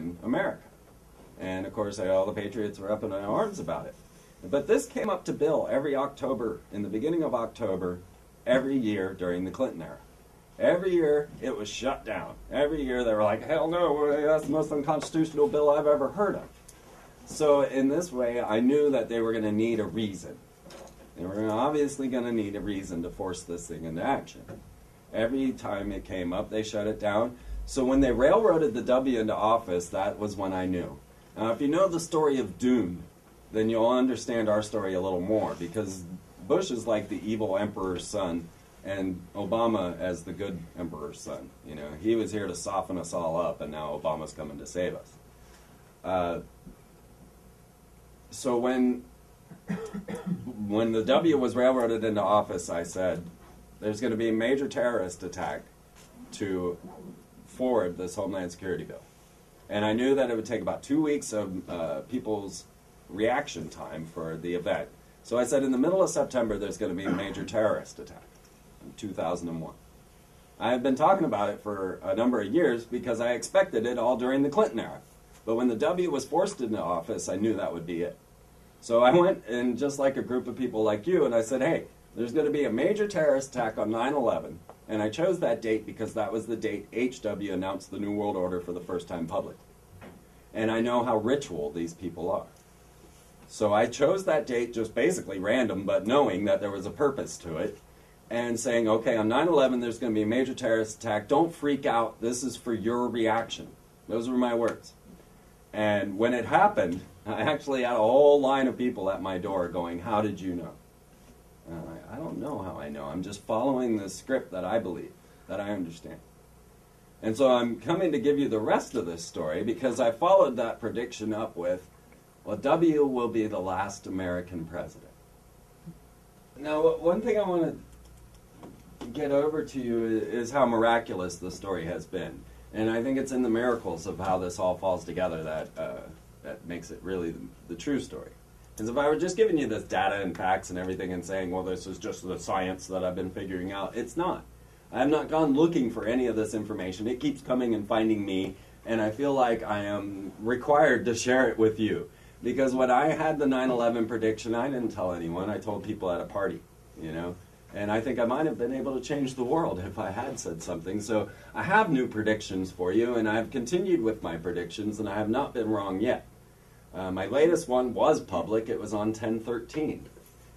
in America. And of course, all the patriots were up in arms about it. But this came up to bill every October, in the beginning of October, every year during the Clinton era. Every year it was shut down. Every year they were like, hell no, that's the most unconstitutional bill I've ever heard of. So in this way, I knew that they were going to need a reason. They were obviously going to need a reason to force this thing into action. Every time it came up, they shut it down. So when they railroaded the W into office, that was when I knew. Now, if you know the story of Dune, then you'll understand our story a little more, because Bush is like the evil emperor's son, and Obama as the good emperor's son. You know, he was here to soften us all up, and now Obama's coming to save us. So when the W was railroaded into office, I said, there's going to be a major terrorist attack to forward this Homeland Security bill. And I knew that it would take about 2 weeks of people's reaction time for the event. So I said in the middle of September there's going to be a major terrorist attack in 2001. I have been talking about it for a number of years because I expected it all during the Clinton era. But when the W was forced into office, I knew that would be it. So I went, and just like a group of people like you, and I said, hey, there's going to be a major terrorist attack on 9/11, and I chose that date because that was the date HW announced the New World Order for the first time publicly. And I know how ritual these people are. So I chose that date, just basically random, but knowing that there was a purpose to it, and saying, okay, on 9/11 there's going to be a major terrorist attack. Don't freak out. This is for your reaction. Those were my words. And when it happened, I actually had a whole line of people at my door going, how did you know? And I'm like, I don't know how I know. I'm just following the script that I believe, that I understand. And so I'm coming to give you the rest of this story because I followed that prediction up with, well, W will be the last American president. Now, one thing I want to get over to you is how miraculous the story has been. And I think it's in the miracles of how this all falls together that makes it really the true story. Because if I were just giving you this data and facts and everything and saying, well, this is just the science that I've been figuring out, it's not. I have not gone looking for any of this information. It keeps coming and finding me, and I feel like I am required to share it with you. Because when I had the 9/11 prediction, I didn't tell anyone. I told people at a party, you know. And I think I might have been able to change the world if I had said something. So I have new predictions for you, and I've continued with my predictions, and I have not been wrong yet. My latest one was public. It was on 10/13.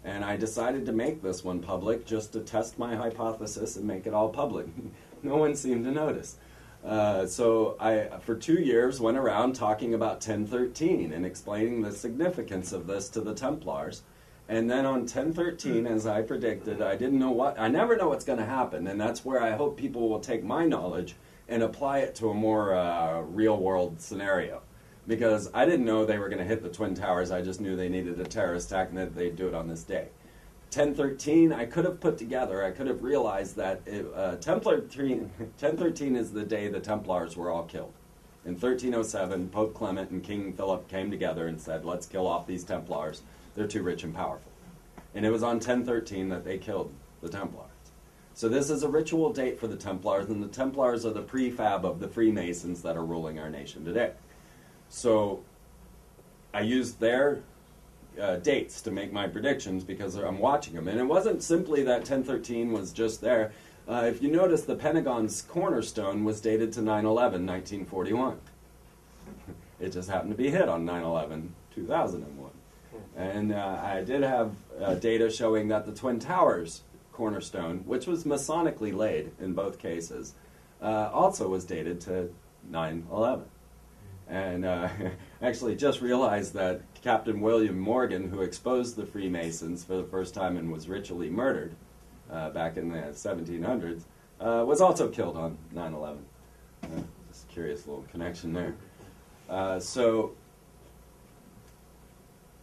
And I decided to make this one public just to test my hypothesis and make it all public. No one seemed to notice. So I, for 2 years, went around talking about 10/13 and explaining the significance of this to the Templars. And then on 10/13, as I predicted, I never know what's going to happen. And that's where I hope people will take my knowledge and apply it to a more real-world scenario. Because I didn't know they were going to hit the Twin Towers. I just knew they needed a terrorist attack and that they'd do it on this day. 10/13, I could have put together, I could have realized that 10/13 is the day the Templars were all killed. In 1307, Pope Clement and King Philip came together and said, let's kill off these Templars. They're too rich and powerful. And it was on 10/13 that they killed the Templars. So this is a ritual date for the Templars, and the Templars are the prefab of the Freemasons that are ruling our nation today. So I used their dates to make my predictions because I'm watching them. And it wasn't simply that 10/13 was just there. If you notice, the Pentagon's cornerstone was dated to 9/11, 1941. It just happened to be hit on 9/11, 2001. And I did have data showing that the Twin Towers cornerstone, which was Masonically laid in both cases, also was dated to 9/11. And actually just realized that Captain William Morgan, who exposed the Freemasons for the first time and was ritually murdered back in the 1700s, was also killed on 9/11. Just a curious little connection there. So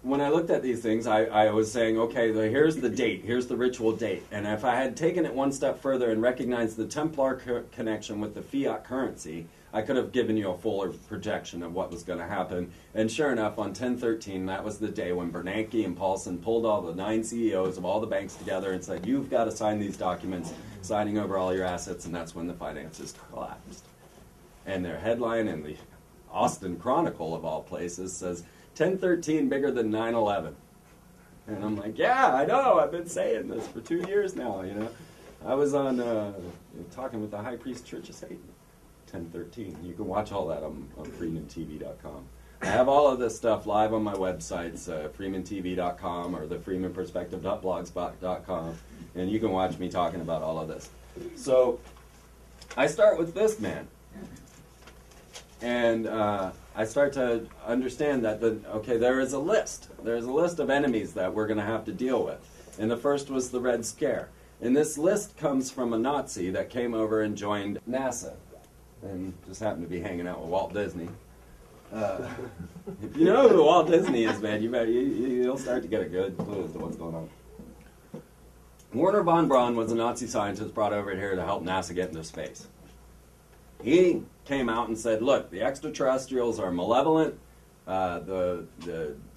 when I looked at these things, I was saying, okay, here's the date, here's the ritual date. And if I had taken it one step further and recognized the Templar connection with the fiat currency, I could have given you a fuller projection of what was going to happen. And sure enough, on 10/13, that was the day when Bernanke and Paulson pulled all the 9 CEOs of all the banks together and said, you've got to sign these documents, signing over all your assets, and that's when the finances collapsed. And their headline in the Austin Chronicle, of all places, says 1013 bigger than 9/11. And I'm like, yeah, I know. I've been saying this for 2 years now, you know. I was on talking with the High Priest Church of Satan, 1013. You can watch all that on freemantv.com. I have all of this stuff live on my websites, freemantv.com or the freemanperspective.blogspot.com, and you can watch me talking about all of this. So I start with this man, and I start to understand that, there is a list. There's a list of enemies that we're going to have to deal with. And the first was the Red Scare. And this list comes from a Nazi that came over and joined NASA and just happened to be hanging out with Walt Disney. If you know who Walt Disney is, man, you'll start to get a good clue as to what's going on. Werner von Braun was a Nazi scientist brought over here to help NASA get into space. He came out and said, look, the extraterrestrials are malevolent. The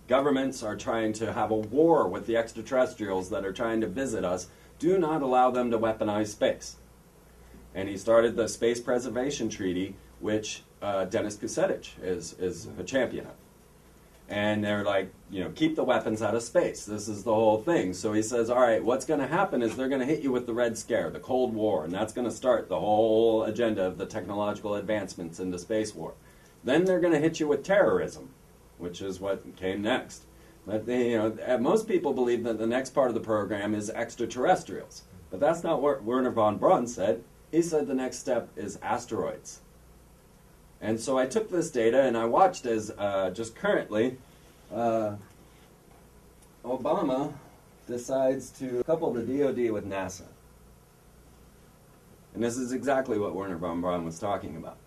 governments are trying to have a war with the extraterrestrials that are trying to visit us. Do not allow them to weaponize space. And he started the Space Preservation Treaty, which Dennis Kucinich is a champion of. And they're like, keep the weapons out of space. This is the whole thing. So he says, all right, what's going to happen is they're going to hit you with the Red Scare, the Cold War, and that's going to start the whole agenda of the technological advancements into space war. Then they're going to hit you with terrorism, which is what came next. But most people believe that the next part of the program is extraterrestrials. But that's not what Werner von Braun said. He said the next step is asteroids. And so I took this data and I watched as just currently Obama decides to couple the DoD with NASA. And this is exactly what Werner von Braun was talking about.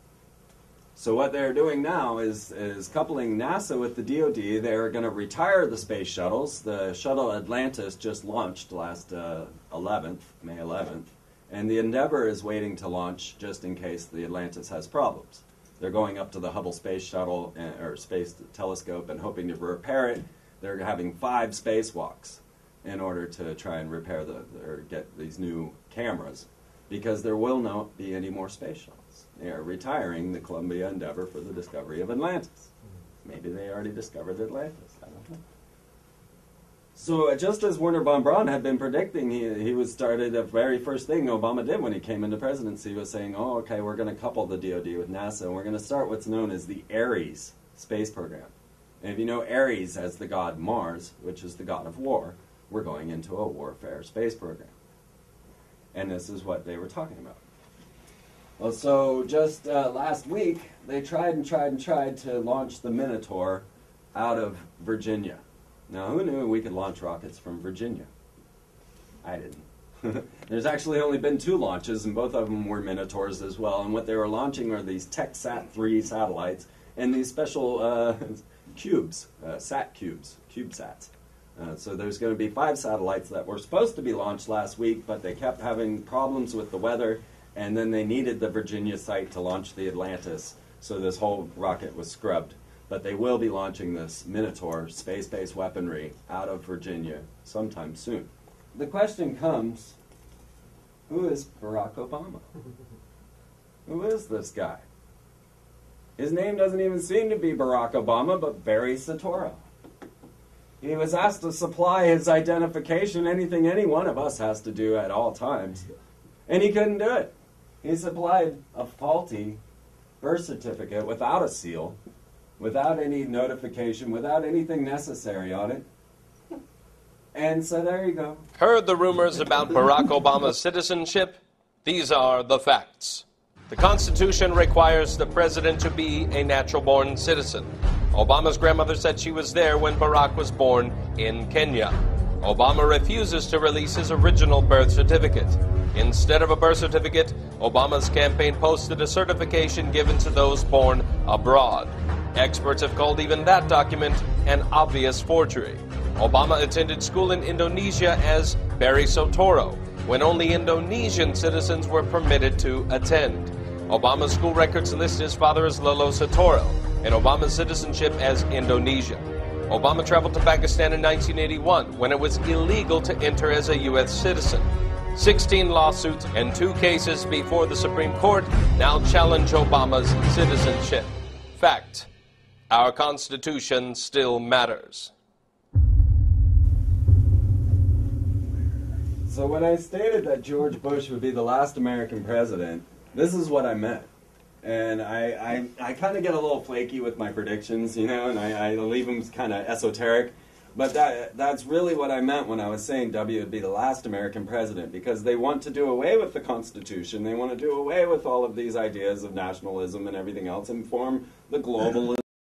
So what they're doing now is coupling NASA with the DoD. They're going to retire the space shuttles. The shuttle Atlantis just launched last May 11th. And the Endeavour is waiting to launch just in case the Atlantis has problems. They're going up to the Hubble Space Shuttle or Space Telescope and hoping to repair it. They're having 5 spacewalks in order to try and repair or get these new cameras, because there will not be any more space shuttles. They are retiring the Columbia Endeavour for the discovery of Atlantis. Maybe they already discovered Atlantis. I don't know. So just as Werner von Braun had been predicting, he was started the very first thing Obama did when he came into presidency was saying, oh, okay, we're going to couple the DoD with NASA, and we're going to start what's known as the Ares space program. And if you know Ares as the god Mars, which is the god of war, we're going into a warfare space program. And this is what they were talking about. Well, so just last week, they tried to launch the Minotaur out of Virginia. Now, who knew we could launch rockets from Virginia? I didn't. There's actually only been 2 launches, and both of them were Minotaurs as well. And what they were launching are these TechSat-3 satellites and these special cubes, sat cubes, CubeSats. So there's going to be 5 satellites that were supposed to be launched last week, but they kept having problems with the weather, and then they needed the Virginia site to launch the Atlantis, so this whole rocket was scrubbed. But they will be launching this Minotaur space-based weaponry out of Virginia sometime soon. The question comes, who is Barack Obama? Who is this guy? His name doesn't even seem to be Barack Obama, but Barry Soetoro. He was asked to supply his identification, anything any one of us has to do at all times, and he couldn't do it. He supplied a faulty birth certificate without a seal, without any notification, without anything necessary on it. And so there you go. Heard the rumors about Barack Obama's citizenship? These are the facts. The Constitution requires the president to be a natural-born citizen. Obama's grandmother said she was there when Barack was born in Kenya. Obama refuses to release his original birth certificate. Instead of a birth certificate, Obama's campaign posted a certification given to those born abroad. Experts have called even that document an obvious forgery. Obama attended school in Indonesia as Barry Soetoro, when only Indonesian citizens were permitted to attend. Obama's school records list his father as Lolo Soetoro, and Obama's citizenship as Indonesian. Obama traveled to Pakistan in 1981, when it was illegal to enter as a U.S. citizen. 16 lawsuits and 2 cases before the Supreme Court now challenge Obama's citizenship. fact, our Constitution still matters. So when I stated that George Bush would be the last American president, this is what I meant. And I kind of get a little flaky with my predictions, you know, and I leave them kind of esoteric. But that's really what I meant when I was saying W would be the last American president, because they want to do away with the Constitution. They want to do away with all of these ideas of nationalism and everything else and form the global